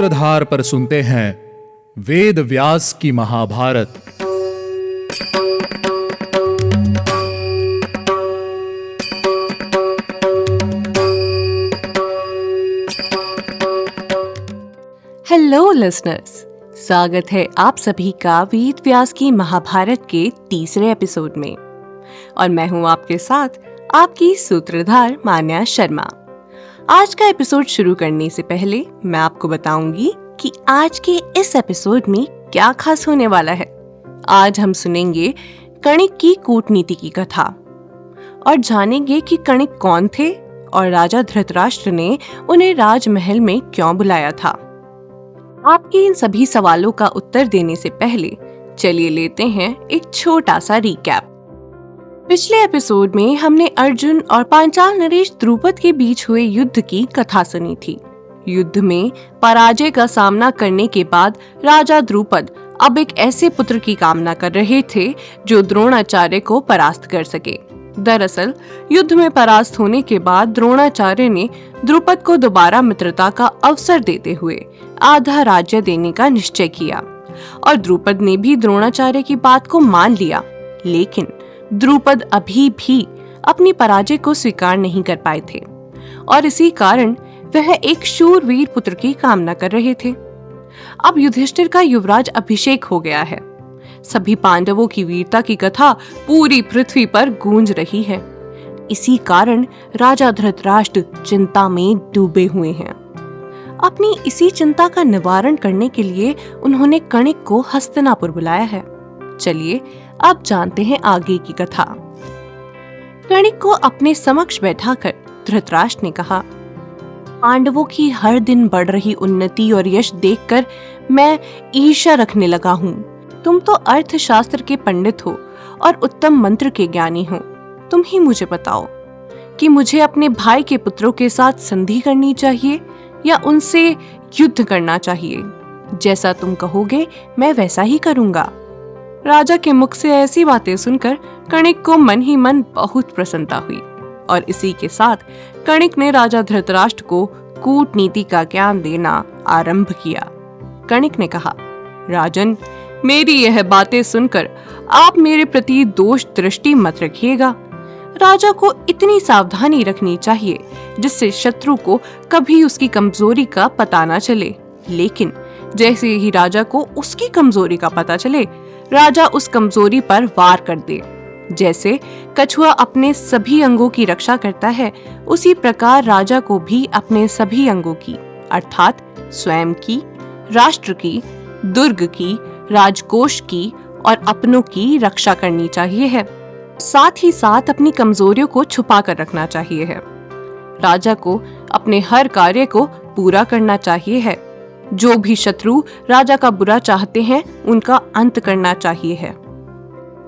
सूत्रधार पर सुनते हैं वेद व्यास की महाभारत। हेलो लिसनर्स, स्वागत है आप सभी का वेद व्यास की महाभारत के तीसरे एपिसोड में। और मैं हूं आपके साथ आपकी सूत्रधार मान्या शर्मा। आज का एपिसोड शुरू करने से पहले मैं आपको बताऊंगी कि आज के इस एपिसोड में क्या खास होने वाला है। आज हम सुनेंगे कणिक की कूटनीति की कथा और जानेंगे कि कणिक कौन थे और राजा धृतराष्ट्र ने उन्हें राजमहल में क्यों बुलाया था। आपके इन सभी सवालों का उत्तर देने से पहले चलिए लेते हैं एक छोटा सा रिकैप। पिछले एपिसोड में हमने अर्जुन और पांचाल नरेश द्रुपद के बीच हुए युद्ध की कथा सुनी थी। युद्ध में पराजय का सामना करने के बाद राजा द्रुपद अब एक ऐसे पुत्र की कामना कर रहे थे जो द्रोणाचार्य को परास्त कर सके। दरअसल युद्ध में परास्त होने के बाद द्रोणाचार्य ने द्रुपद को दोबारा मित्रता का अवसर देते हुए आधा राज्य देने का निश्चय किया और द्रुपद ने भी द्रोणाचार्य की बात को मान लिया। लेकिन द्रुपद अभी भी अपनी पराजय को स्वीकार नहीं कर पाए थे और इसी कारण वह एक शूरवीर पुत्र की कामना कर रहे थे। अब युधिष्ठिर का युवराज अभिषेक हो गया है। सभी पांडवों की वीरता की कथा पूरी पृथ्वी पर गूंज रही है। इसी कारण राजा धृतराष्ट्र चिंता में डूबे हुए हैं। अपनी इसी चिंता का निवारण करने के लिए उन्होंने कणिक को हस्तिनापुर बुलाया है। चलिए अब जानते हैं आगे की कथा। कणिक को अपने समक्ष बैठाकर धृतराष्ट्र ने कहा, पांडवों की हर दिन बढ़ रही उन्नति और यश देखकर मैं ईर्ष्या रखने लगा हूँ। तुम तो अर्थशास्त्र के पंडित हो और उत्तम मंत्र के ज्ञानी हो। तुम ही मुझे बताओ कि मुझे अपने भाई के पुत्रों के साथ संधि करनी चाहिए या उनसे युद्ध करना चाहिए। जैसा तुम कहोगे मैं वैसा ही करूंगा। राजा के मुख से ऐसी बातें सुनकर कणिक को मन ही मन बहुत प्रसन्नता हुई और इसी के साथ कणिक ने राजा धृतराष्ट्र को कूटनीति का ज्ञान देना आरंभ किया। कणिक ने कहा, राजन, मेरी यह बातें सुनकर आप मेरे प्रति दोष दृष्टि मत रखिएगा। राजा को इतनी सावधानी रखनी चाहिए जिससे शत्रु को कभी उसकी कमजोरी का पता न चले। लेकिन जैसे ही राजा को उसकी कमजोरी का पता चले, राजा उस कमजोरी पर वार कर दे। जैसे कछुआ अपने सभी अंगों की रक्षा करता है, उसी प्रकार राजा को भी अपने सभी अंगों की अर्थात स्वयं की, राष्ट्र की, दुर्ग की, राजकोष की और अपनों की रक्षा करनी चाहिए है। साथ ही साथ अपनी कमजोरियों को छुपा कर रखना चाहिए है। राजा को अपने हर कार्य को पूरा करना चाहिए है। जो भी शत्रु राजा का बुरा चाहते हैं उनका अंत करना चाहिए है।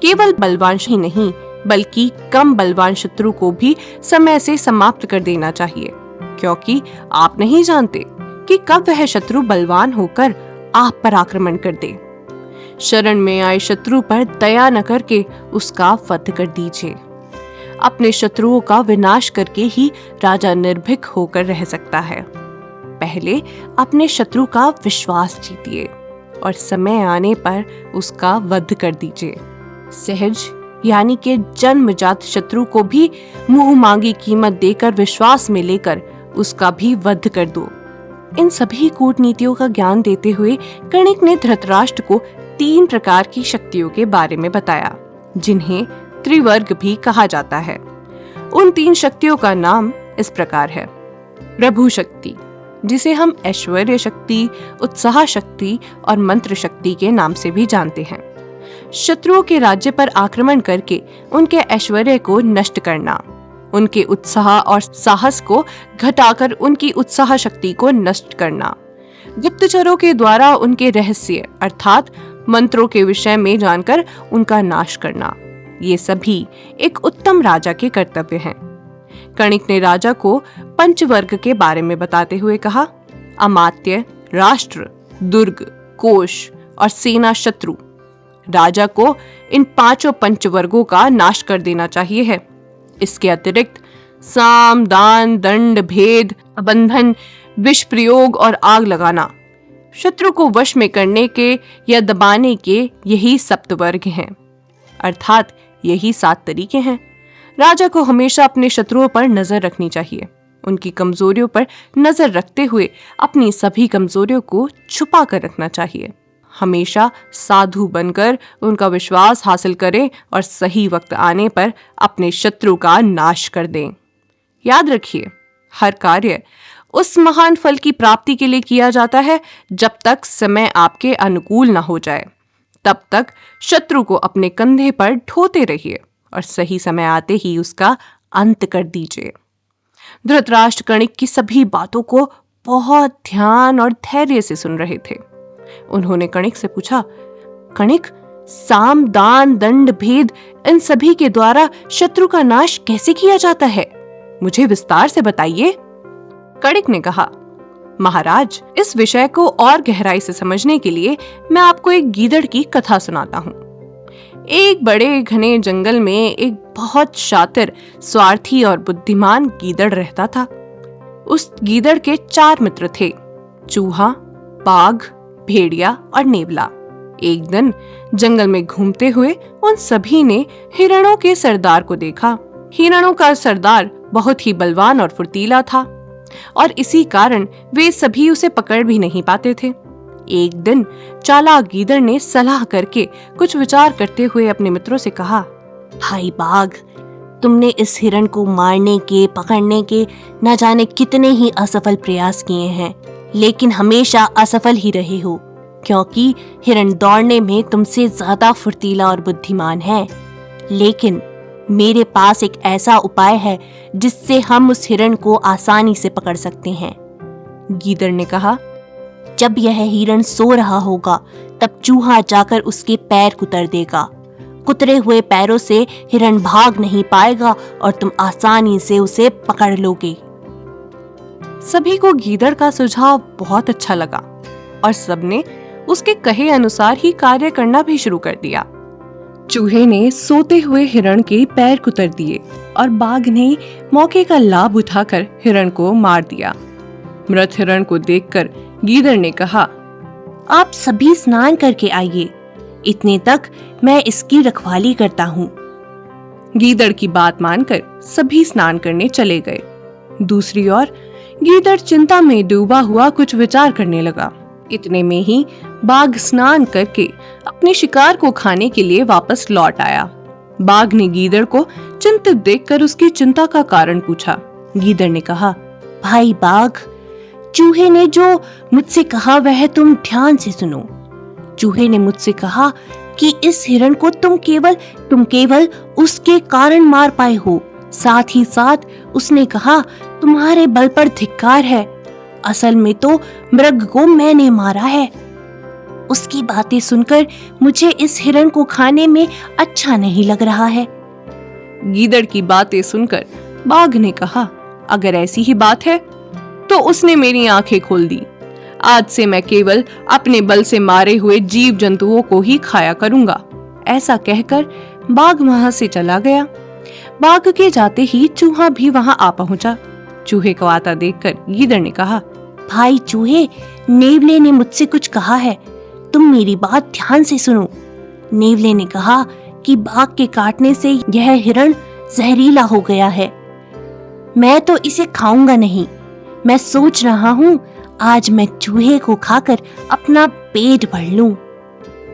केवल बलवान ही नहीं बल्कि कम बलवान शत्रु को भी समय से समाप्त कर देना चाहिए, क्योंकि आप नहीं जानते कि कब वह शत्रु बलवान होकर आप पर आक्रमण कर दे। शरण में आए शत्रु पर दया न करके उसका वध कर दीजिए। अपने शत्रुओं का विनाश करके ही राजा निर्भीक होकर रह सकता है। पहले अपने शत्रु का विश्वास जीतिए और समय आने पर उसका वध कर दीजिए। सहज यानी के जन्मजात शत्रु को भी मुंह मांगी कीमत देकर विश्वास में लेकर उसका भी वध कर दो। इन सभी कूटनीतियों का ज्ञान देते हुए कणिक ने धृतराष्ट्र को 3 प्रकार की शक्तियों के बारे में बताया, जिन्हें त्रिवर्ग भी कहा जाता है। उन 3 शक्तियों का नाम इस प्रकार है। प्रभु शक्ति, जिसे हम ऐश्वर्य शक्ति, उत्साह शक्ति और मंत्र शक्ति के नाम से भी जानते हैं। शत्रुओं के राज्य पर आक्रमण करके उनके ऐश्वर्य को नष्ट करना, उनके उत्साह और साहस को घटाकर उनकी उत्साह शक्ति को नष्ट करना, गुप्तचरों के द्वारा उनके रहस्य अर्थात मंत्रों के विषय में जानकर उनका नाश करना। ये सभी एक उत्तम राजा के कर्तव्य हैं। कणिक ने राजा को पंचवर्ग के बारे में बताते हुए कहा, अमात्य, राष्ट्र, दुर्ग, कोश और सेना शत्रु। राजा को इन 5 पंचवर्गों का नाश कर देना चाहिए है। इसके अतिरिक्त साम, दान, दंड, भेद, बंधन, विष प्रयोग और आग लगाना, शत्रु को वश में करने के या दबाने के यही सप्तवर्ग हैं, अर्थात यही 7 तरीके हैं। राजा को हमेशा अपने शत्रुओं पर नजर रखनी चाहिए, उनकी कमजोरियों पर नजर रखते हुए अपनी सभी कमजोरियों को छुपा कर रखना चाहिए। हमेशा साधु बनकर उनका विश्वास हासिल करें और सही वक्त आने पर अपने शत्रु का नाश कर दें। याद रखिए, हर कार्य उस महान फल की प्राप्ति के लिए किया जाता है जब तक समय आपके अनुकूल ना हो जाए। तब तक शत्रु को अपने कंधे पर ढोते रहिए और सही समय आते ही उसका अंत कर दीजिए। धृतराष्ट्र कणिक की सभी बातों को बहुत ध्यान और धैर्य से सुन रहे थे। उन्होंने कणिक से पूछा, कणिक, साम, दान, दंड, भेद, इन सभी के द्वारा शत्रु का नाश कैसे किया जाता है? मुझे विस्तार से बताइए। कणिक ने कहा, महाराज, इस विषय को और गहराई से समझने के लिए मैं आपको एक गीदड़ की कथा सुनाता हूँ। एक बड़े घने जंगल में एक बहुत शातिर, स्वार्थी और बुद्धिमान गीदड़ रहता था। उस गीदड़ के 4 मित्र थे, चूहा, बाघ, भेड़िया और नेवला। एक दिन जंगल में घूमते हुए उन सभी ने हिरणों के सरदार को देखा। हिरणों का सरदार बहुत ही बलवान और फुर्तीला था और इसी कारण वे सभी उसे पकड़ भी नहीं पाते थे। एक दिन चालाक गीदड़ ने सलाह करके कुछ विचार करते हुए अपने मित्रों से कहा, भाई बाघ, तुमने इस हिरण को मारने के, पकड़ने के न जाने कितने ही असफल प्रयास किए हैं, लेकिन हमेशा असफल ही रहे हो, क्योंकि हिरण दौड़ने में तुमसे ज्यादा फुर्तीला और बुद्धिमान है। लेकिन मेरे पास एक ऐसा उपाय है जिससे हम उस हिरण को आसानी से पकड़ सकते हैं। गीदड़ ने कहा, जब यह हिरण सो रहा होगा तब चूहा जाकर उसके पैर कुतर देगा। कुतरे हुए पैरों से हिरण भाग नहीं पाएगा और तुम आसानी से उसे पकड़ लोगे। सभी को गीदड़ का सुझाव बहुत अच्छा लगा और सबने उसके कहे अनुसार ही कार्य करना भी शुरू कर दिया। चूहे ने सोते हुए हिरण के पैर कुतर दिए और बाघ ने मौके का लाभ उठाकर हिरण को मार दिया। मृत हिरण को देखकर गीदड़ ने कहा, आप सभी स्नान करके आइए, इतने तक मैं इसकी रखवाली करता हूँ। गीदड़ की बात मानकर सभी स्नान करने चले गए। दूसरी ओर गीदड़ चिंता में डूबा हुआ कुछ विचार करने लगा। इतने में ही बाघ स्नान करके अपने शिकार को खाने के लिए वापस लौट आया। बाघ ने गीदड़ को चिंतित देखकर उसकी चिंता का कारण पूछा। गीदड़ ने कहा, भाई बाघ, चूहे ने जो मुझसे कहा वह तुम ध्यान से सुनो। चूहे ने मुझसे कहा कि इस हिरण को तुम केवल उसके कारण मार पाए हो। साथ ही साथ उसने कहा, तुम्हारे बल पर धिक्कार है, असल में तो मृग को मैंने मारा है। उसकी बातें सुनकर मुझे इस हिरण को खाने में अच्छा नहीं लग रहा है। गीदड़ की बातें सुनकर बाघ ने कहा, अगर ऐसी ही बात है तो उसने मेरी आंखें खोल दी। आज से मैं केवल अपने बल से मारे हुए जीव जंतुओं को ही खाया करूंगा। ऐसा कहकर बाघ वहां से चला गया। बाघ के जाते ही चूहा भी वहां आ पहुंचा। चूहे को आता देखकर गीदड़ ने कहा, भाई चूहे, नेवले ने मुझसे कुछ कहा है, तुम मेरी बात ध्यान से सुनो। नेवले ने कहा कि बाघ के काटने से यह हिरण जहरीला हो गया है। मैं तो इसे खाऊंगा नहीं। मैं सोच रहा हूँ आज मैं चूहे को खाकर अपना पेट भर लूं।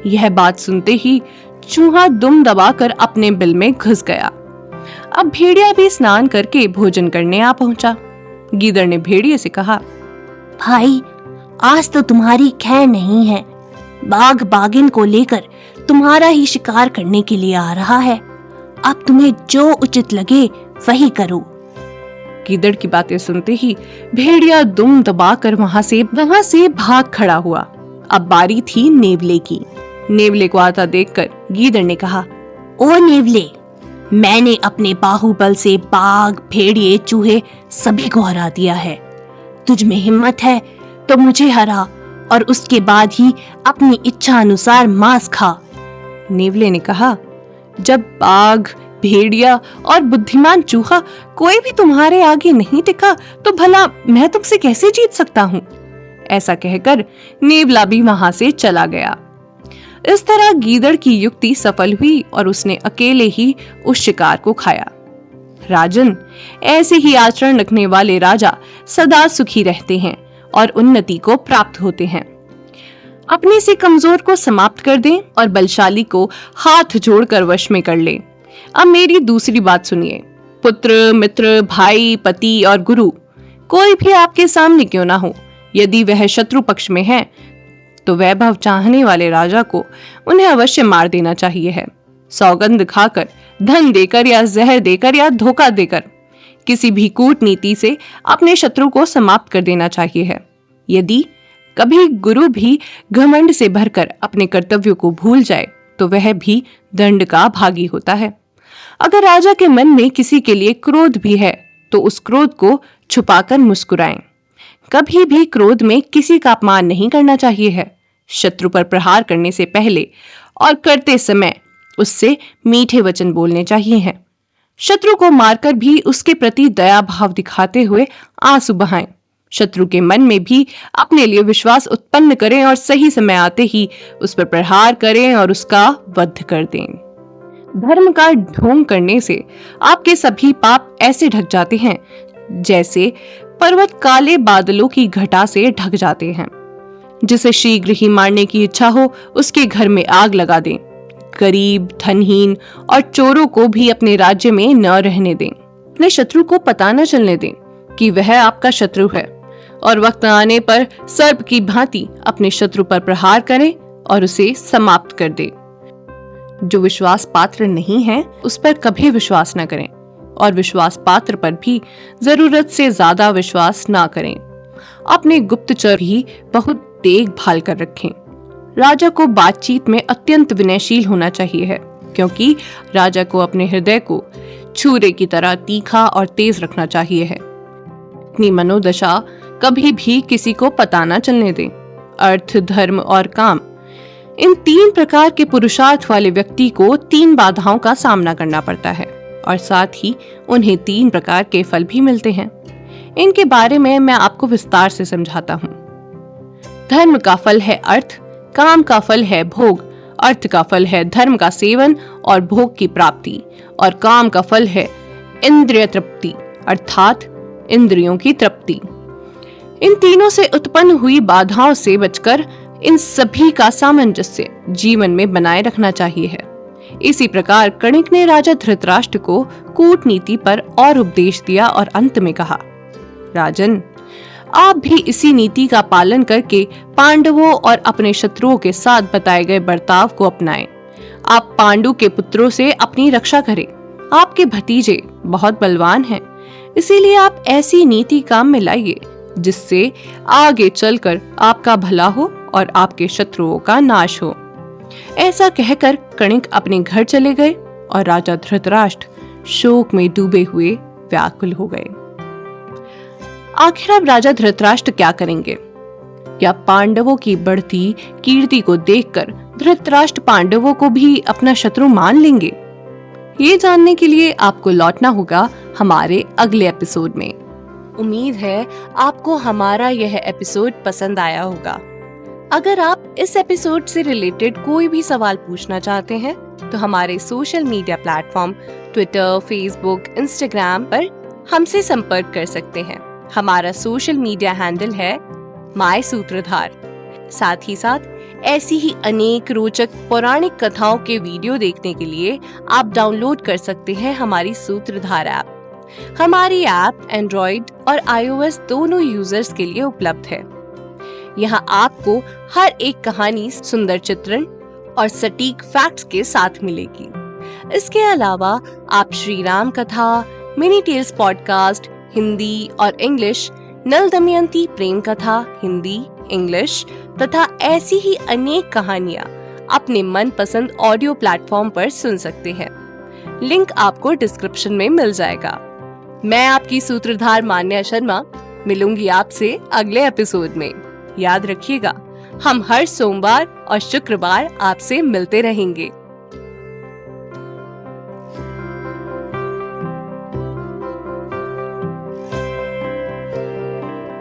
यह बात सुनते ही चूहा दुम दबाकर अपने बिल में घुस गया। अब भेड़िया भी स्नान करके भोजन करने आ पहुंचा। गीदड़ ने भेड़िए से कहा, भाई, आज तो तुम्हारी खैर नहीं है। बाघ बाघिन को लेकर तुम्हारा ही शिकार करने के लिए आ रहा है। अब तुम्हें जो उचित लगे वही करो। गीदड़ की बातें सुनते ही भेड़िया दुम दबाकर वहां से भाग खड़ा हुआ। अब बारी थी नेवले की। नेवले को आता देखकर गीदड़ ने कहा, ओ नेवले, मैंने अपने बाहुबल से बाघ, भेड़िए, चूहे सभी को हरा दिया है। तुझ में हिम्मत है तो मुझे हरा और उसके बाद ही अपनी इच्छा अनुसार मांस खा। नेवले ने कहा, जब बाघ, भेड़िया और बुद्धिमान चूहा कोई भी तुम्हारे आगे नहीं टिका तो भला मैं तुमसे कैसे जीत सकता हूँ। ऐसा कहकर नेवला भी वहां से चला गया। इस तरह गीदड़ की युक्ति सफल हुई और उसने अकेले ही उस शिकार को खाया। राजन, ऐसे ही आचरण रखने वाले राजा सदा सुखी रहते हैं और उन्नति को प्राप्त होते हैं। अपने से कमजोर को समाप्त कर दें और बलशाली को हाथ जोड़कर वश में कर लें। अब मेरी दूसरी बात सुनिए। पुत्र, मित्र, भाई, पति और गुरु कोई भी आपके सामने क्यों ना हो, यदि वह शत्रु पक्ष में है तो वैभव चाहने वाले राजा को उन्हें अवश्य मार देना चाहिए है। सौगंध खाकर, धन देकर या जहर देकर या धोखा देकर किसी भी कूटनीति से अपने शत्रु को समाप्त कर देना चाहिए है। यदि कभी गुरु भी घमंड से भरकर अपने कर्तव्यों को भूल जाए तो वह भी दंड का भागी होता है। अगर राजा के मन में किसी के लिए क्रोध भी है तो उस क्रोध को छुपाकर मुस्कुराएं। कभी भी क्रोध में किसी का अपमान नहीं करना चाहिए है। शत्रु पर प्रहार करने से पहले और करते समय उससे मीठे वचन बोलने चाहिए हैं। शत्रु को मारकर भी उसके प्रति दया भाव दिखाते हुए आंसू बहाएं। शत्रु के मन में भी अपने लिए विश्वास उत्पन्न करें और सही समय आते ही उस पर प्रहार करें और उसका वध कर दें। धर्म का ढोंग करने से आपके सभी पाप ऐसे ढक जाते हैं जैसे पर्वत काले बादलों की घटा से ढक जाते हैं। जिसे शीघ्र ही मारने की इच्छा हो उसके घर में आग लगा दें। गरीब, धनहीन और चोरों को भी अपने राज्य में न रहने दें। अपने शत्रु को पता न चलने दें कि वह आपका शत्रु है और वक्त आने पर सर्प की भांति अपने शत्रु पर प्रहार करें और उसे समाप्त कर दें। जो विश्वास पात्र नहीं है उस पर कभी विश्वास न करें और विश्वास पात्र पर भी जरूरत से ज्यादा विश्वास ना करें। अपने गुप्तचर भी बहुत देखभाल कर रखें। राजा को बातचीत में अत्यंत विनयशील होना चाहिए है, क्योंकि राजा को अपने हृदय को छुरे की तरह तीखा और तेज रखना चाहिए है। अपनी मनोदशा कभी भी किसी को पता न चलने दें। अर्थ, धर्म और काम, इन 3 प्रकार के पुरुषार्थ वाले व्यक्ति को 3 बाधाओं का सामना करना पड़ता है और साथ ही उन्हें 3 प्रकार के फल भी मिलते हैं। इनके बारे में मैं आपको विस्तार से समझाता हूँ। धर्म का फल है अर्थ, काम का फल है भोग, अर्थ का फल है धर्म का सेवन और भोग की प्राप्ति, और काम का फल है इंद्रिय तृप्ति अर्थात इंद्रियों की तृप्ति। इन तीनों से उत्पन्न हुई बाधाओं से बचकर इन सभी का सामंजस्य जीवन में बनाए रखना चाहिए है। इसी प्रकार कणिक ने राजा धृतराष्ट्र को कूटनीति पर और उपदेश दिया और अंत में कहा, राजन, आप भी इसी नीति का पालन करके पांडवों और अपने शत्रुओं के साथ बताए गए बर्ताव को अपनाएं। आप पांडु के पुत्रों से अपनी रक्षा करें। आपके भतीजे बहुत बलवान हैं, इसीलिए आप ऐसी नीति काम में लाइए जिससे आगे चलकर आपका भला हो और आपके शत्रुओं का नाश हो। ऐसा कहकर कणिक अपने घर चले गए और राजा धृतराष्ट्र शोक में डूबे हुए व्याकुल हो गए। आखिर अब राजा धृतराष्ट्र क्या करेंगे? क्या पांडवों की बढ़ती कीर्ति को देखकर धृतराष्ट्र पांडवों को भी अपना शत्रु मान लेंगे? ये जानने के लिए आपको लौटना होगा हमारे अगले एपिसोड में। उम्मीद है आपको हमारा यह एपिसोड पसंद आया होगा। अगर आप इस एपिसोड से रिलेटेड कोई भी सवाल पूछना चाहते हैं तो हमारे social media platform Twitter, Facebook, Instagram पर हमसे संपर्क कर सकते हैं। हमारा सोशल मीडिया हैंडल है माय सूत्रधार। साथ ही साथ ऐसी ही अनेक रोचक पौराणिक कथाओं के वीडियो देखने के लिए आप डाउनलोड कर सकते हैं हमारी सूत्रधार ऐप। हमारी ऐप एंड्रॉइड और iOS दोनों यूजर्स के लिए उपलब्ध है। यहाँ आपको हर एक कहानी सुंदर चित्रण और सटीक फैक्ट्स के साथ मिलेगी। इसके अलावा आप श्री राम कथा, मिनी टेल्स पॉडकास्ट हिंदी और इंग्लिश, नल दमयंती प्रेम कथा हिंदी, इंग्लिश तथा ऐसी ही अनेक कहानियाँ अपने मनपसंद ऑडियो प्लेटफॉर्म पर सुन सकते हैं। लिंक आपको डिस्क्रिप्शन में मिल जाएगा। मैं आपकी सूत्रधार मान्या शर्मा मिलूंगी आपसे अगले एपिसोड में। याद रखिएगा, हम हर सोमवार और शुक्रवार आपसे मिलते रहेंगे।